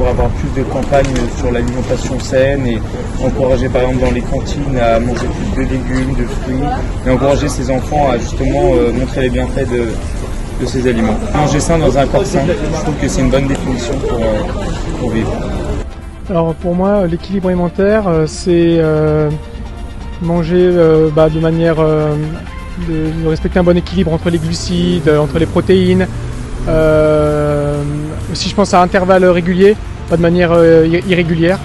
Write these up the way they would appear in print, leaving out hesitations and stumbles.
devrait avoir plus de campagnes sur l'alimentation saine et encourager par exemple dans les cantines à manger plus de légumes, de fruits et encourager ses enfants à justement montrer les bienfaits de ces aliments. Manger sain dans un corps sain, je trouve que c'est une bonne définition pour vivre. Alors pour moi, l'équilibre alimentaire, c'est manger de manière de respecter un bon équilibre entre les glucides, entre les protéines. Aussi je pense à intervalles réguliers, pas de manière irrégulière,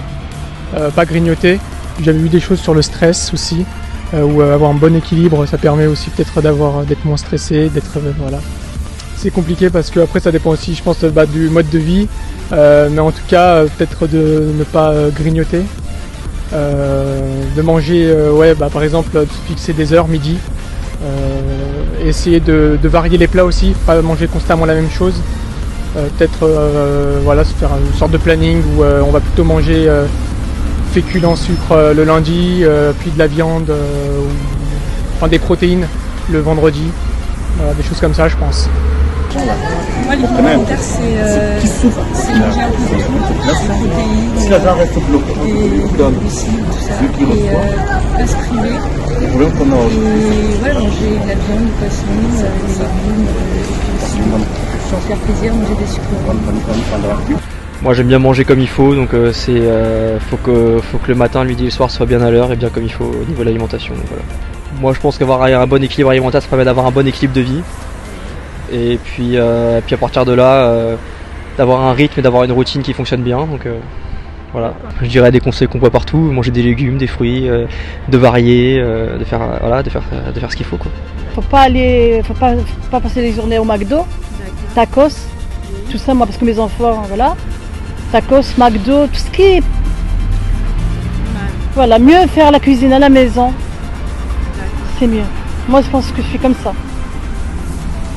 pas grignoter. J'avais vu des choses sur le stress aussi, où avoir un bon équilibre, ça permet aussi peut-être d'être moins stressé, voilà. C'est compliqué parce que après ça dépend aussi, je pense, du mode de vie, mais en tout cas peut-être de ne pas grignoter, de manger, par exemple, de se fixer des heures, midi, essayer de varier les plats aussi, pas manger constamment la même chose, peut-être se faire une sorte de planning où on va plutôt manger féculents, sucre le lundi, puis de la viande, des protéines le vendredi, des choses comme ça je pense. Moi, les alimentaires, c'est manger un peu de tout, protéines, des glucides, tout ça, et pas se priver. Et manger de la viande, du poisson, des légumes, sans faire plaisir, manger des sucres. Moi j'aime bien manger comme il faut, donc faut que le matin, le midi et le soir soit bien à l'heure et bien comme il faut au niveau de l'alimentation. Voilà. Moi je pense qu'avoir un bon équilibre alimentaire, ça permet d'avoir un bon équilibre de vie. Et puis à partir de là, d'avoir un rythme et d'avoir une routine qui fonctionne bien. Donc voilà, je dirais des conseils qu'on voit partout: manger des légumes, des fruits, de varier, de faire ce qu'il faut, quoi. Faut pas passer les journées au McDo, tacos, tout ça, moi parce que mes enfants, voilà, tacos, McDo, tout ce qui est, voilà, mieux faire la cuisine à la maison, c'est mieux. Moi je pense que je suis comme ça.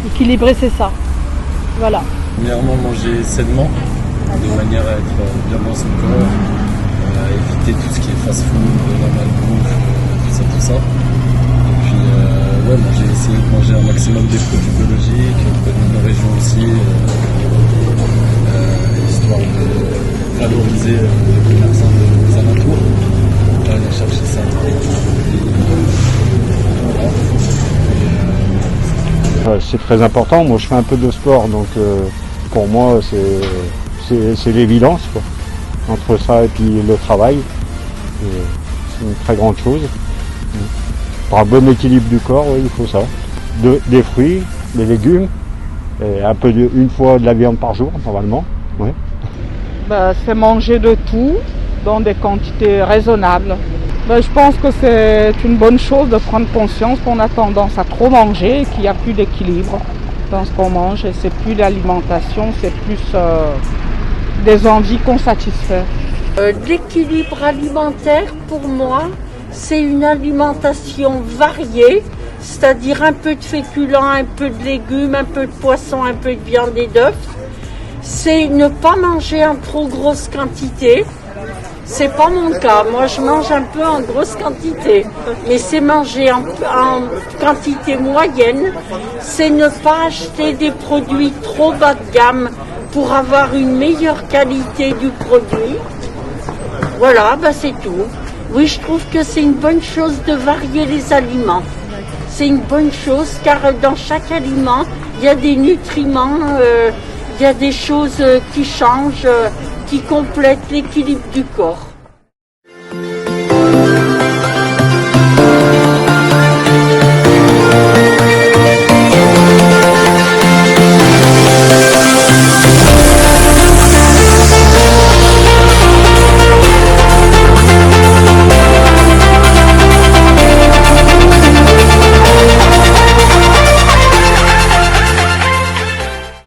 Équilibré, c'est ça. Voilà. Premièrement, manger sainement, de manière à être bien dans son corps, éviter tout ce qui est fast-food, la malbouffe, tout ça. Et puis, essayer de manger un maximum des produits biologiques, de nos régions aussi, histoire de valoriser les commerçants des alentours. Aller chercher ça. C'est très important. Moi, je fais un peu de sport, donc pour moi, c'est l'évidence, quoi. Entre ça et puis le travail, c'est une très grande chose. Pour un bon équilibre du corps, oui, il faut ça. Des fruits, des légumes, et une fois de la viande par jour, normalement. Ouais. C'est manger de tout dans des quantités raisonnables. Je pense que c'est une bonne chose de prendre conscience qu'on a tendance à trop manger et qu'il n'y a plus d'équilibre dans ce qu'on mange. Et c'est plus l'alimentation, c'est plus des envies qu'on satisfait. L'équilibre alimentaire, pour moi, c'est une alimentation variée, c'est-à-dire un peu de féculents, un peu de légumes, un peu de poisson, un peu de viande et d'œufs. C'est ne pas manger en trop grosse quantité. C'est pas mon cas. Moi, je mange un peu en grosse quantité, mais c'est manger en quantité moyenne. C'est ne pas acheter des produits trop bas de gamme pour avoir une meilleure qualité du produit. Voilà, c'est tout. Oui, je trouve que c'est une bonne chose de varier les aliments. C'est une bonne chose car dans chaque aliment, il y a des nutriments, il y a des choses qui changent, qui complètent l'équilibre du corps.